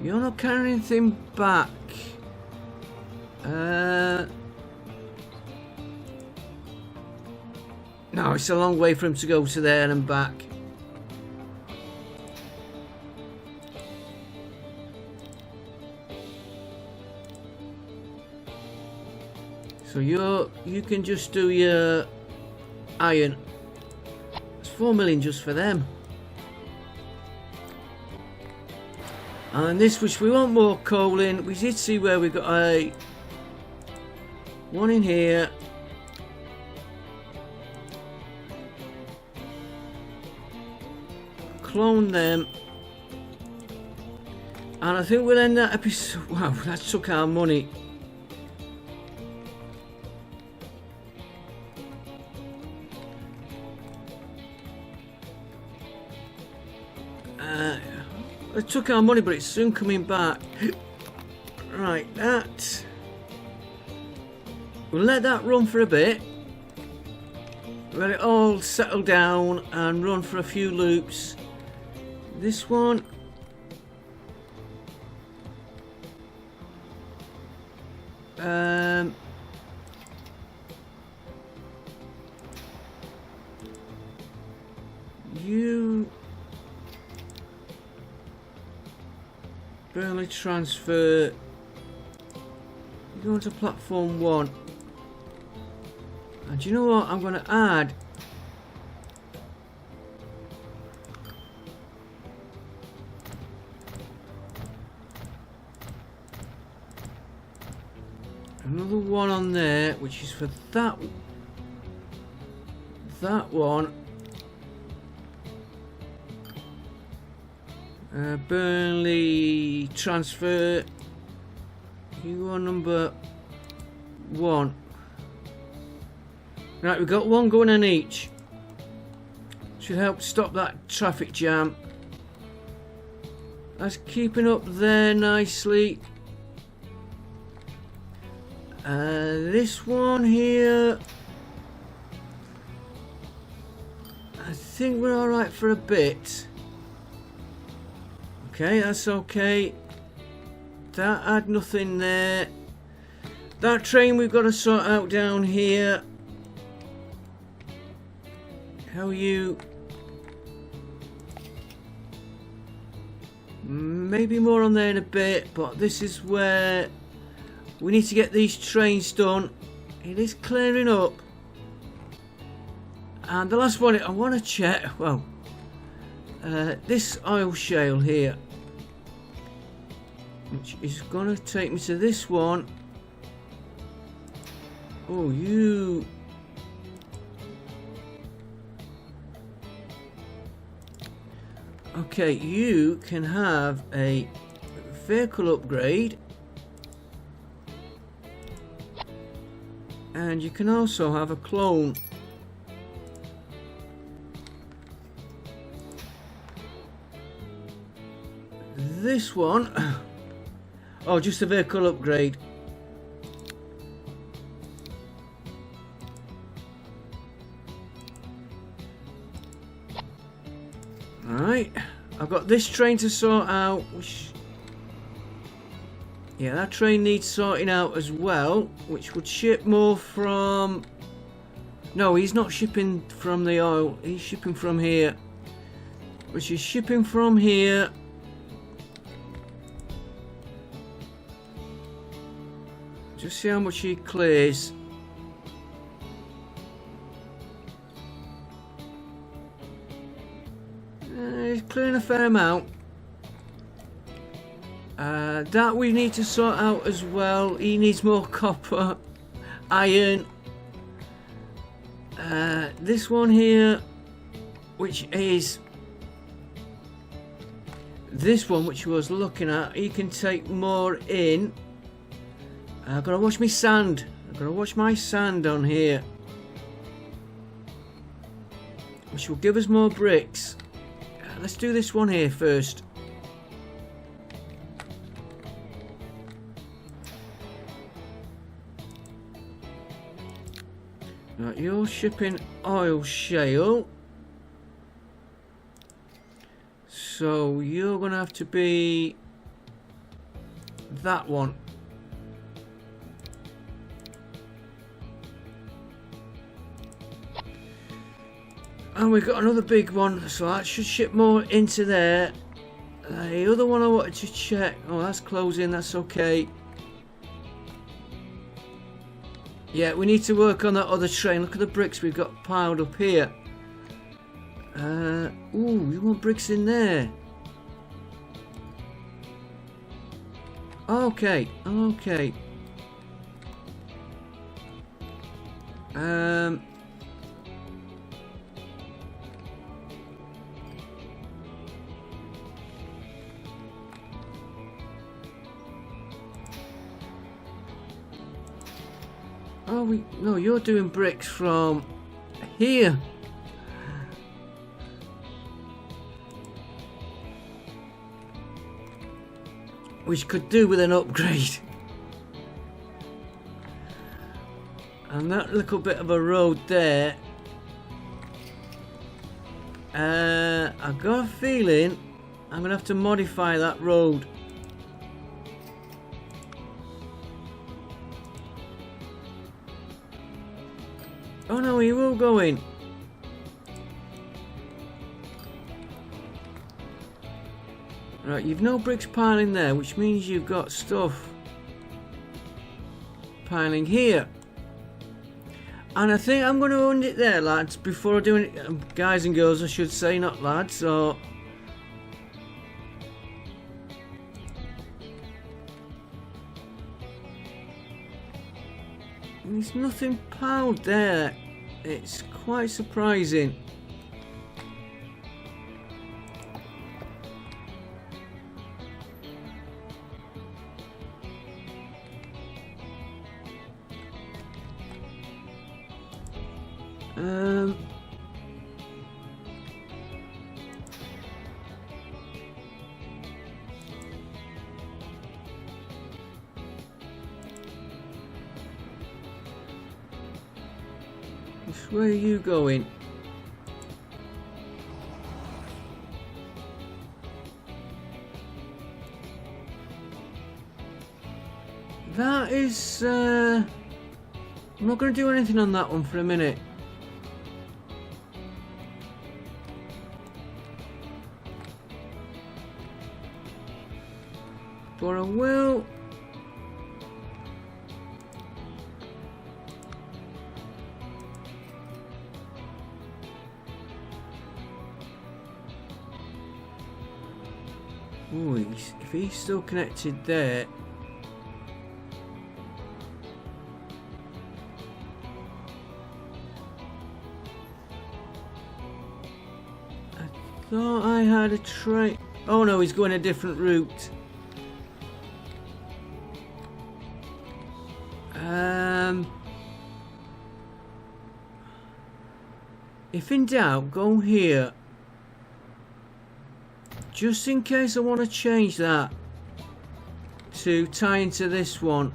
You're not carrying anything back. No, it's a long way for him to go to there and back. So you can just do your iron. It's 4 million just for them. And this, which we want more coal in, we did see where we got a one in here. Clone them. And I think we'll end that episode. Wow, that took our money. It took our money, but it's soon coming back. Right, that. We'll let that run for a bit. Let it all settle down and run for a few loops. This one. You barely transfer. You go into platform 1. And do you know what? I'm going to add another one on there, which is for that one. Burnley transfer. You are number 1. Right, we've got one going on each. Should help stop that traffic jam. That's keeping up there nicely. This one here, I think we're alright for a bit. Okay, that's okay. That had nothing there. That train we've got to sort out down here. How are you? Maybe more on there in a bit, but this is where we need to get these trains done. It is clearing up. And the last one I want to check, well, this oil shale here, which is going to take me to this one. Oh, you... Okay, you can have a vehicle upgrade. And you can also have a clone. This one, oh, just a vehicle upgrade. Alright, I've got this train to sort out, which... yeah, that train needs sorting out as well, which would ship more from... no, he's not shipping from the oil, he's shipping from here. Which is shipping from here. Just see how much he clears. He's clearing a fair amount. That we need to sort out as well. He needs more copper, iron. This one here, which is this one, which I was looking at, he can take more in. I've got to watch my sand. I've got to watch my sand on here, which will give us more bricks. Let's do this one here first. Right, you're shipping oil shale, so you're gonna have to be that one. And we've got another big one, so that should ship more into there. The other one I wanted to check, oh, that's closing, that's okay. Yeah, we need to work on that other train. Look at the bricks we've got piled up here. Ooh, you want bricks in there? Okay, okay. Oh, no, you're doing bricks from here. Which could do with an upgrade. And that little bit of a road there, I've got a feeling I'm going to have to modify that road. Oh no, he will go in. Right, you've no bricks piling there, which means you've got stuff piling here. And I think I'm going to end it there, lads, before I do it. Guys and girls, I should say, not lads. So there's nothing piled there. It's quite surprising. Where are you going? That is... I'm not going to do anything on that one for a minute. But I will... Ooh, if he's still connected there... I thought I had a train... Oh no, he's going a different route. If in doubt, go here. Just in case I want to change that to tie into this one.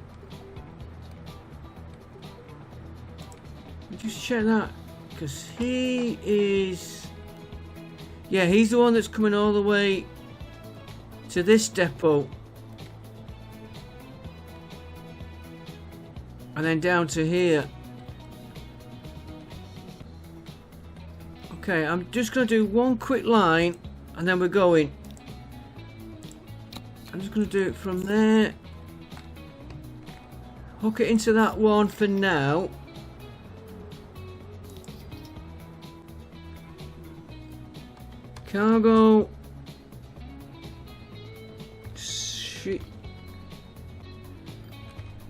Just check that, because he is... Yeah, he's the one that's coming all the way to this depot. And then down to here. Okay, I'm just going to do one quick line and then we're going. I'm just going to do it from there. Hook it into that one for now. Cargo. Shit.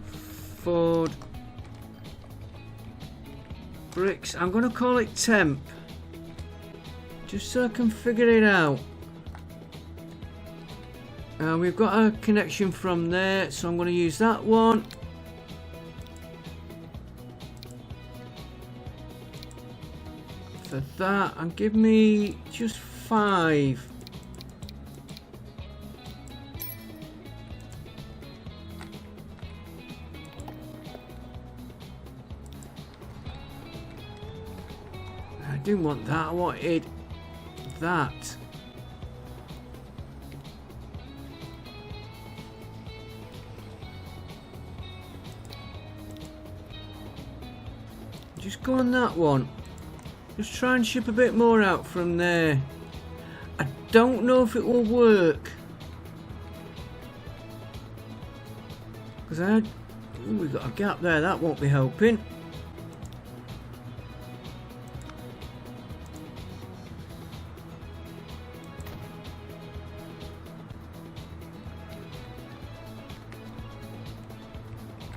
Ford. Bricks. I'm going to call it temp. Just so I can figure it out. We've got a connection from there, so I'm going to use that one. For that, and give me just 5. I didn't want that, I wanted that. Just go on that one. Just try and ship a bit more out from there. I don't know if it will work. Because I had... Ooh, we've got a gap there, that won't be helping.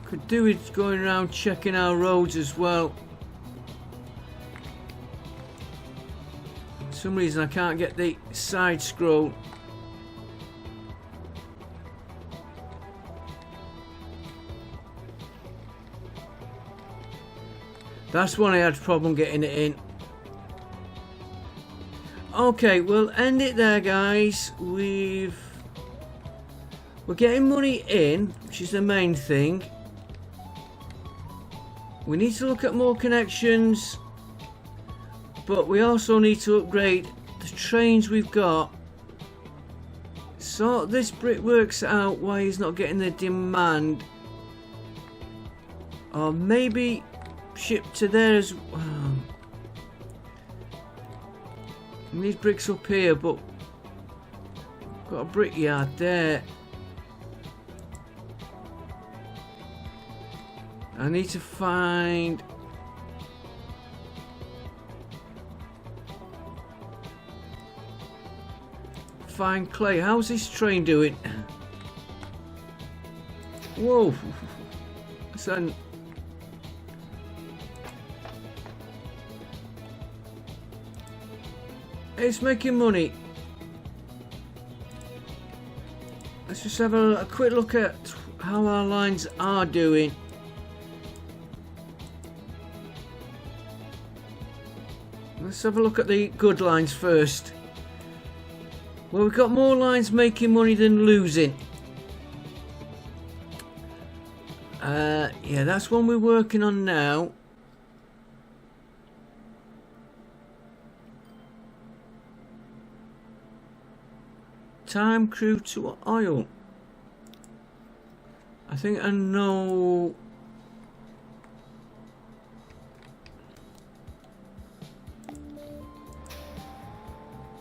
Could do with going around checking our roads as well. For some reason I can't get the side scroll. That's one I had a problem getting it in. Okay, we'll end it there, guys. We're getting money in, which is the main thing. We need to look at more connections, but we also need to upgrade the trains we've got. So this brickworks out why he's not getting the demand, or maybe ship to there as well. We need bricks up here, but got a brickyard there. I need to find fine clay. How's this train doing? Whoa. Son. It's making money. Let's just have a quick look at how our lines are doing. Let's have a look at the good lines first. Well, we've got more lines making money than losing. Yeah, that's one we're working on now. Time crew to oil. I think I know.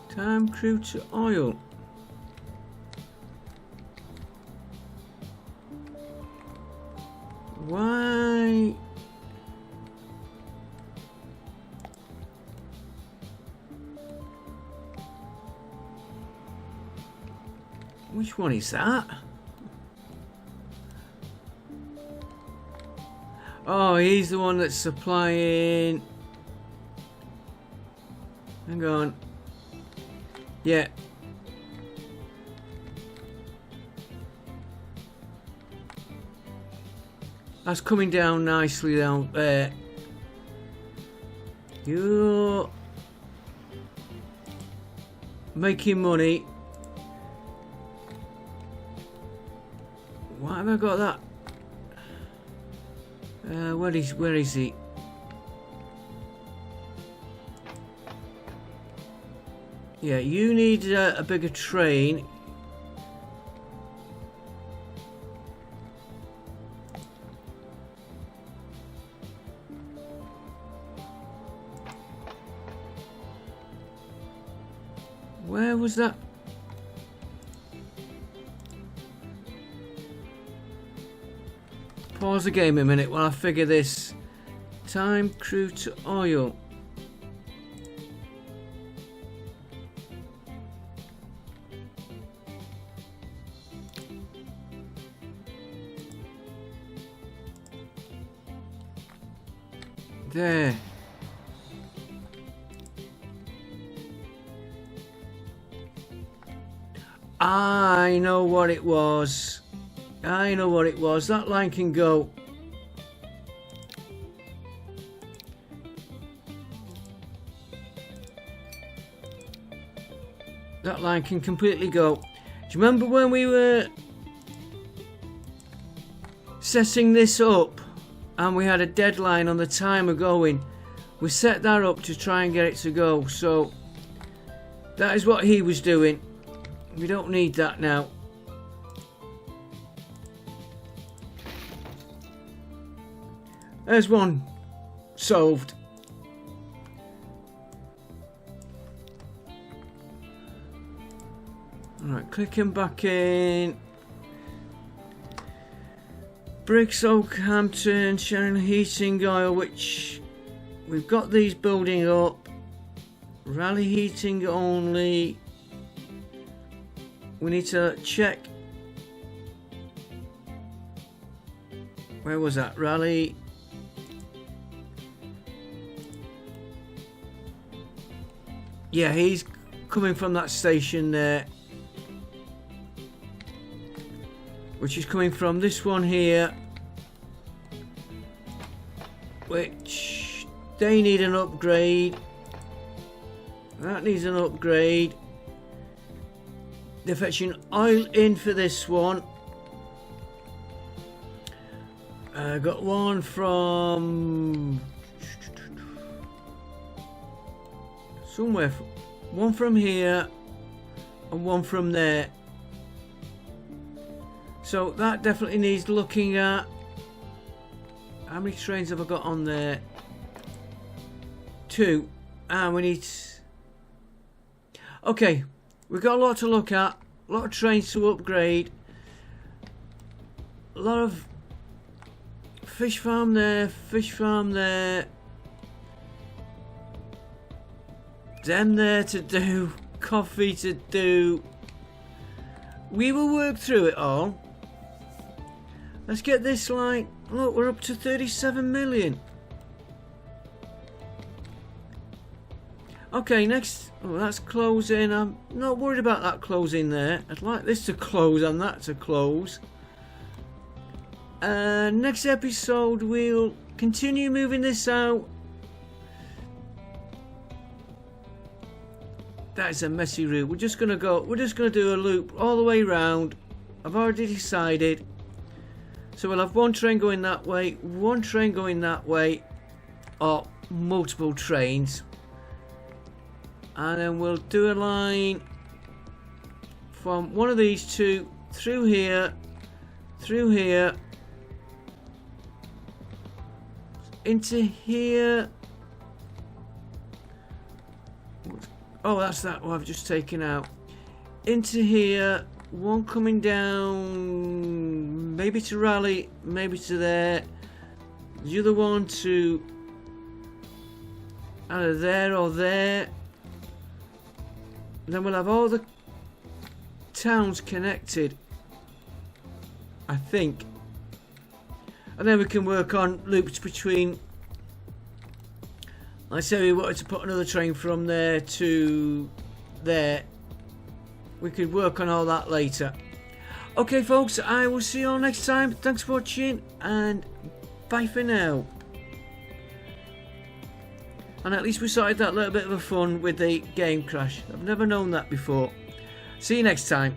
Time crew to oil. Why? Which one is that? Oh, he's the one that's supplying. Hang on. Yeah. That's coming down nicely down there. You're making money. Why have I got that? Where is he? Yeah, you need a bigger train. Where was that? Pause the game a minute while I figure this. Time crew to oil. There. I know what it was. I know what it was. That line can go. That line can completely go. Do you remember when we were setting this up and we had a deadline on the timer going? We set that up to try and get it to go. So that is what he was doing. We don't need that now. There's one solved. Alright, clicking back in. Bricks, Oakhampton, Sharon Heating Oil, which we've got these building up. Rally heating only. We need to check. Where was that? Rally. Yeah, he's coming from that station there. Which is coming from this one here. Which they need an upgrade. That needs an upgrade. They're fetching oil in for this one. Got one from somewhere. One from here and one from there. So that definitely needs looking at. How many trains have I got on there? 2. And we need. Okay, we've got a lot to look at. A lot of trains to upgrade. A lot of fish farm there, fish farm there. Them there to do. Coffee to do. we will work through it all. Let's get this line. Look, we're up to 37 million. Okay, next. Oh, that's closing. I'm not worried about that closing there. I'd like this to close and that to close. Next episode, we'll continue moving this out. That's a messy route. We're just gonna do a loop all the way round. I've already decided. So we'll have one train going that way, one train going that way, or multiple trains. And then we'll do a line from one of these two through here, into here. Oh, that's that one I've just taken out. Into here, one coming down, maybe to Raleigh, maybe to there. The other one to either there or there. Then we'll have all the towns connected, I think. And then we can work on loops between. Let's say we wanted to put another train from there to there. We could work on all that later. Okay, folks, I will see you all next time. Thanks for watching, and bye for now. And at least we started that little bit of a fun with the game crash. I've never known that before. See you next time.